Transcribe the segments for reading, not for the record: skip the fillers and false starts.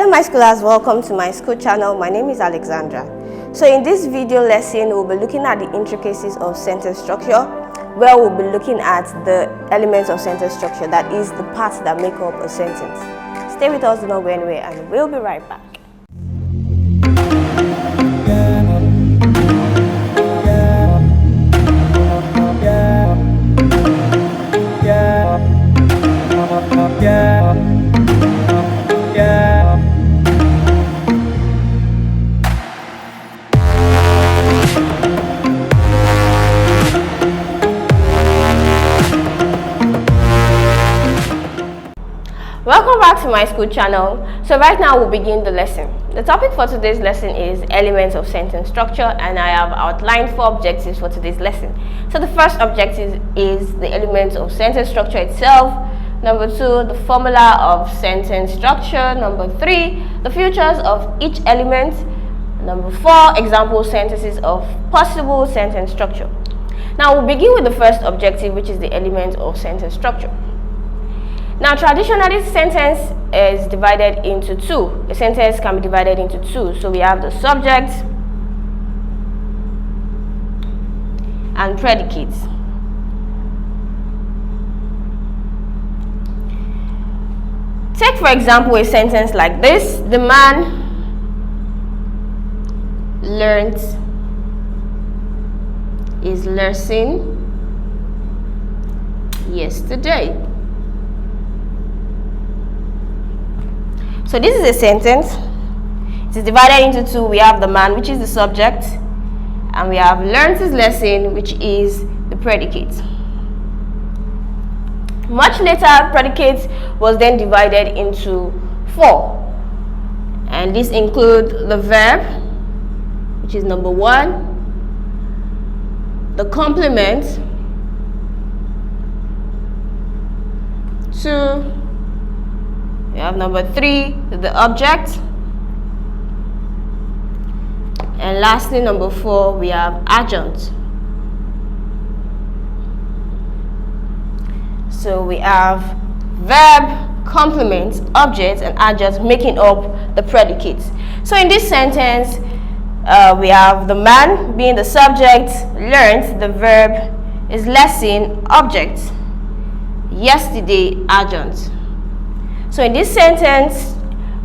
Hello my schoolers, welcome to my school channel. My name is Alexandra. So in this video lesson, we'll be looking at the intricacies of sentence structure, where we'll be looking at the elements of sentence structure, that is the parts that make up a sentence. Stay with us, do not go anywhere, and we'll be right back. Welcome back to my school channel. So right now we'll begin the lesson. The topic for today's lesson is elements of sentence structure, and I have outlined 4 objectives for today's lesson. So the first objective is the elements of sentence structure itself. Number 2, the formula of sentence structure. Number 3, the features of each element. Number 4, example sentences of possible sentence structure. Now we'll begin with the first objective, which is the element of sentence structure. Now, traditionally, sentence is divided into 2. A sentence can be divided into 2. So we have the subject and predicates. Take, for example, a sentence like this: the man learned his lesson yesterday. So this is a sentence. It is divided into 2. We have the man, which is the subject, and we have learned his lesson, which is the predicate. Much later, predicate was then divided into 4, and this includes the verb, which is number 1, the complement, 2, we have number 3, the object, and lastly number 4, we have adjunct. So we have verb, complement, object, and adjunct making up the predicates. So in this sentence, we have the man being the subject, learned, the verb, is lesson, object, yesterday, adjunct. So in this sentence,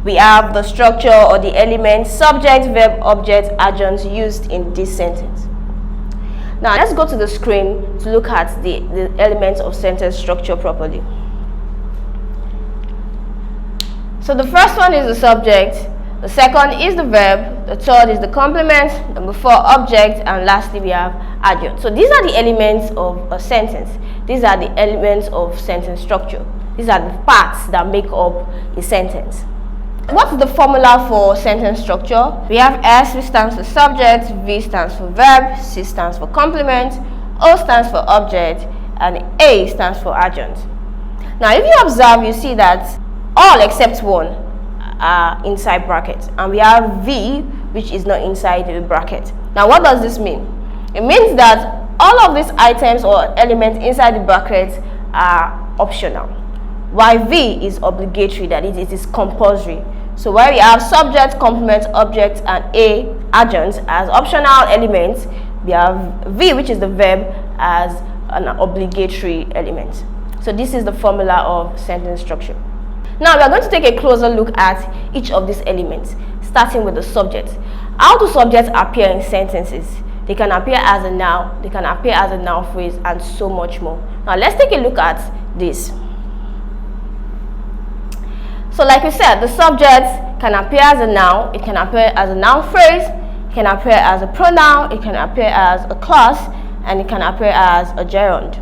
we have the structure or the elements subject, verb, object, adjunct used in this sentence. Now let's go to the screen to look at the elements of sentence structure properly. So the first one is the subject, the second is the verb, the third is the complement, number 4 object, and lastly we have adjunct. So these are the elements of a sentence. These are the elements of sentence structure. These are the parts that make up a sentence. What's the formula for sentence structure? We have S, which stands for subject, V stands for verb, C stands for complement, O stands for object, and A stands for adjunct. Now if you observe, you see that all except one are inside brackets, and we have V, which is not inside the bracket. Now what does this mean? It means that all of these items or elements inside the brackets are optional, while V is obligatory, that it is compulsory. So where we have subject, complement, object, and A, adjunct, as optional elements, we have V, which is the verb, as an obligatory element. So this is the formula of sentence structure. Now we are going to take a closer look at each of these elements, starting with the subject. How do subjects appear in sentences? They can appear as a noun, they can appear as a noun phrase, and so much more. Now let's take a look at this. So like we said, the subject can appear as a noun, it can appear as a noun phrase, it can appear as a pronoun, it can appear as a clause, and it can appear as a gerund.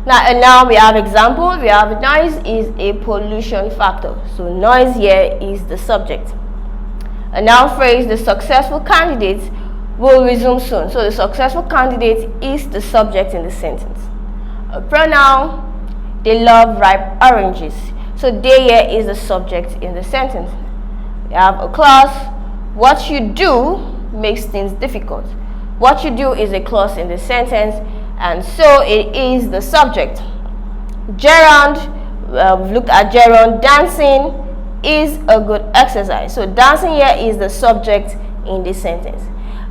Now, and now we have example. We have noise is a pollution factor. So noise here is the subject. A noun phrase, the successful candidate will resume soon. So the successful candidate is the subject in the sentence. A pronoun, they love ripe oranges. So they here is the subject in the sentence. We have a clause, what you do makes things difficult. What you do is a clause in the sentence, and so it is the subject. Gerund, we've looked at gerund. Dancing is a good exercise. So dancing here is the subject in this sentence.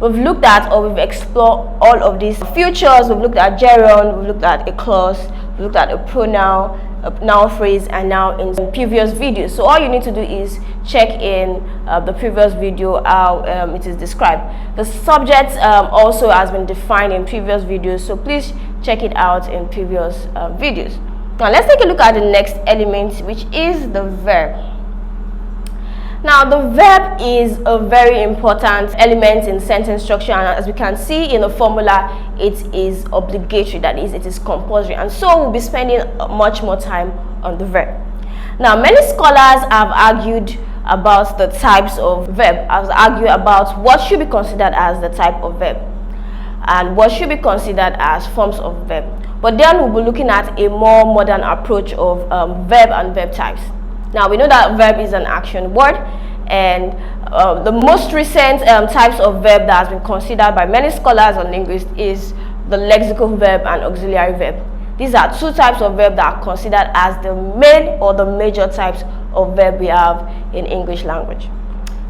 We've looked at, or we've explored all of these features. We've looked at gerund, we've looked at a clause, we've looked at a pronoun, a noun phrase, and now in previous videos. So all you need to do is check in the previous video how it is described. The subject also has been defined in previous videos, so please check it out in previous videos. Now let's take a look at the next element, which is the verb. Now the verb is a very important element in sentence structure, and as we can see in the formula, it is obligatory, that is, it is compulsory, and so we'll be spending much more time on the verb. Now many scholars have argued about the types of verb, have argued about what should be considered as the type of verb and what should be considered as forms of verb, but then we'll be looking at a more modern approach of verb and verb types. Now we know that verb is an action word, and the most recent types of verb that has been considered by many scholars and linguists is the lexical verb and auxiliary verb. These are two types of verb that are considered as the main or the major types of verb we have in English language.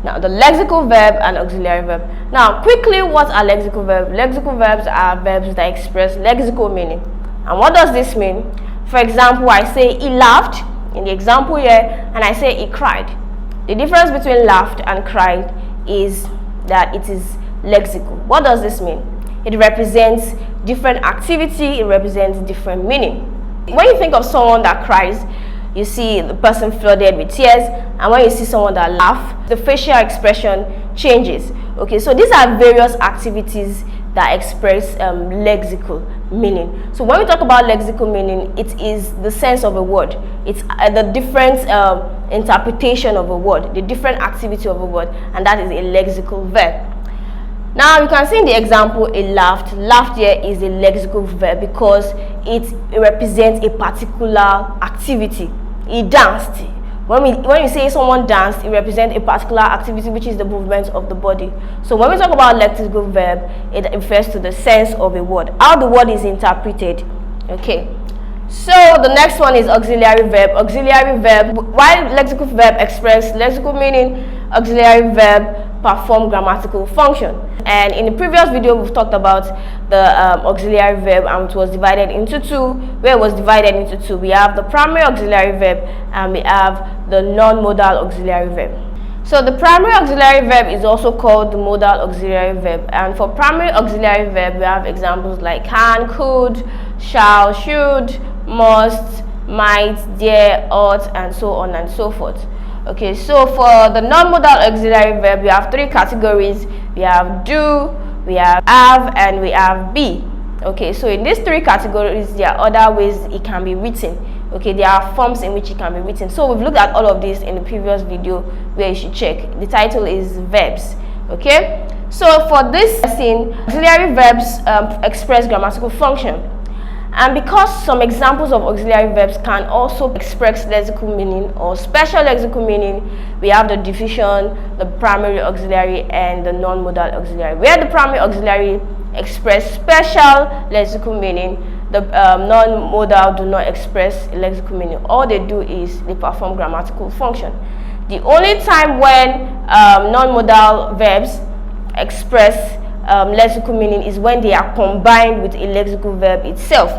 Now the lexical verb and auxiliary verb. Now quickly, what are lexical verbs? Lexical verbs are verbs that express lexical meaning. And what does this mean? For example, I say he laughed in the example here, and I say he cried. The difference between laughed and cried is that it is lexical. What does this mean? It represents different activity, it represents different meaning. When you think of someone that cries, you see the person flooded with tears, and when you see someone that laughs, the facial expression changes. Okay, so these are various activities that express lexical meaning. So when we talk about lexical meaning, it is the sense of a word. It's the different interpretation of a word, the different activity of a word, and that is a lexical verb. Now you can see in the example, he laughed. Laughed here is a lexical verb because it represents a particular activity. He danced. When you say someone danced, it represents a particular activity, which is the movement of the body. So when we talk about lexical verb, it refers to the sense of a word, how the word is interpreted. Okay. So the next one is auxiliary verb. Auxiliary verb, while lexical verb express lexical meaning, auxiliary verb perform grammatical function. And in the previous video, we've talked about the auxiliary verb, and it was divided into two. Where it was divided into two, we have the primary auxiliary verb and we have the non-modal auxiliary verb. So the primary auxiliary verb is also called the modal auxiliary verb, and for primary auxiliary verb we have examples like can, could, shall, should, must, might, dare, ought, and so on and so forth. Okay, so for the non-modal auxiliary verb, we have three categories. We have do, we have and we have be. Okay, so in these three categories, there are other ways it can be written. Okay, there are forms in which it can be written. So we've looked at all of this in the previous video where you should check. The title is verbs. Okay, so for this lesson, auxiliary verbs express grammatical function. And because some examples of auxiliary verbs can also express lexical meaning or special lexical meaning, we have the division, the primary auxiliary, and the non-modal auxiliary. Where the primary auxiliary express special lexical meaning, the non-modal do not express lexical meaning. All they do is they perform grammatical function. The only time when non-modal verbs express lexical meaning is when they are combined with a lexical verb itself.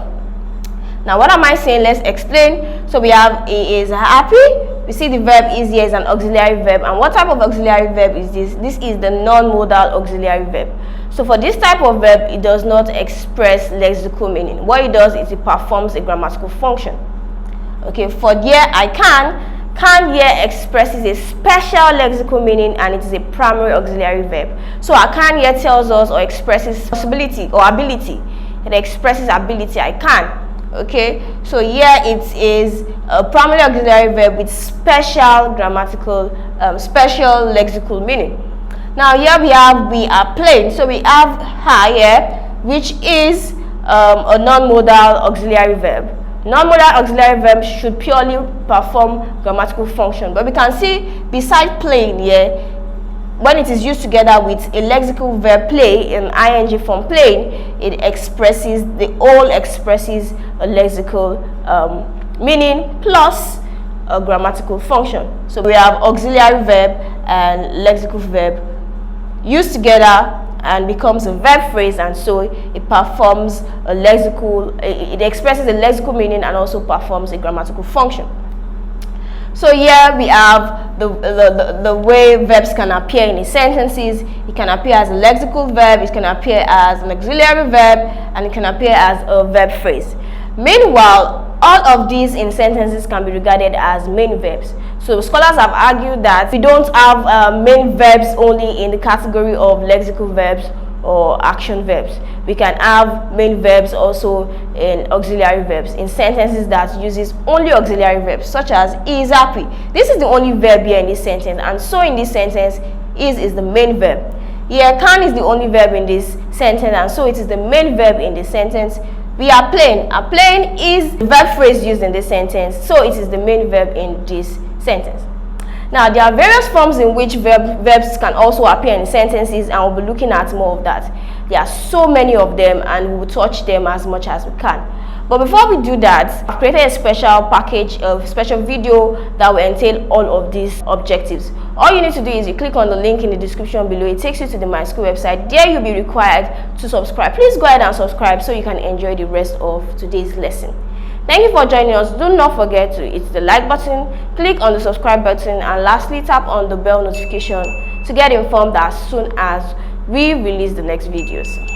Now what am I saying? Let's explain. So we have he is happy. We see the verb is here is an auxiliary verb, and what type of auxiliary verb is this? This is the non-modal auxiliary verb. So for this type of verb, it does not express lexical meaning. What it does is it performs a grammatical function. Okay, for here I can here expresses a special lexical meaning, and it is a primary auxiliary verb. So I can here tells us or expresses possibility or ability. It expresses ability, I can. Okay, so here it is a primary auxiliary verb with special grammatical, special lexical meaning. Now here we have we are playing. So we have her here, which is a non-modal auxiliary verb. Non-modal auxiliary verb should purely perform grammatical function, but we can see beside playing here, when it is used together with a lexical verb play in ing form playing, it expresses, the all expresses a lexical meaning plus a grammatical function. So we have auxiliary verb and lexical verb used together and becomes a verb phrase, and so it performs a lexical, it expresses a lexical meaning and also performs a grammatical function. So here we have the way verbs can appear in sentences. It can appear as a lexical verb, it can appear as an auxiliary verb, and it can appear as a verb phrase. Meanwhile, all of these in sentences can be regarded as main verbs. So scholars have argued that we don't have main verbs only in the category of lexical verbs or action verbs. We can have main verbs also in auxiliary verbs, in sentences that uses only auxiliary verbs, such as he is happy. This is the only verb here in this sentence, and so in this sentence is the main verb. Here can is the only verb in this sentence, and so it is the main verb in this sentence. We are playing. A playing is the verb phrase used in this sentence, so it is the main verb in this sentence. Now, there are various forms in which verbs can also appear in sentences, and we'll be looking at more of that. There are so many of them, and we will touch them as much as we can. But before we do that, I've created a special package, a special video that will entail all of these objectives. All you need to do is you click on the link in the description below. It takes you to the My School website. There you'll be required to subscribe. Please go ahead and subscribe so you can enjoy the rest of today's lesson. Thank you for joining us. Do not forget to hit the like button, click on the subscribe button, and lastly tap on the bell notification to get informed as soon as we release the next videos.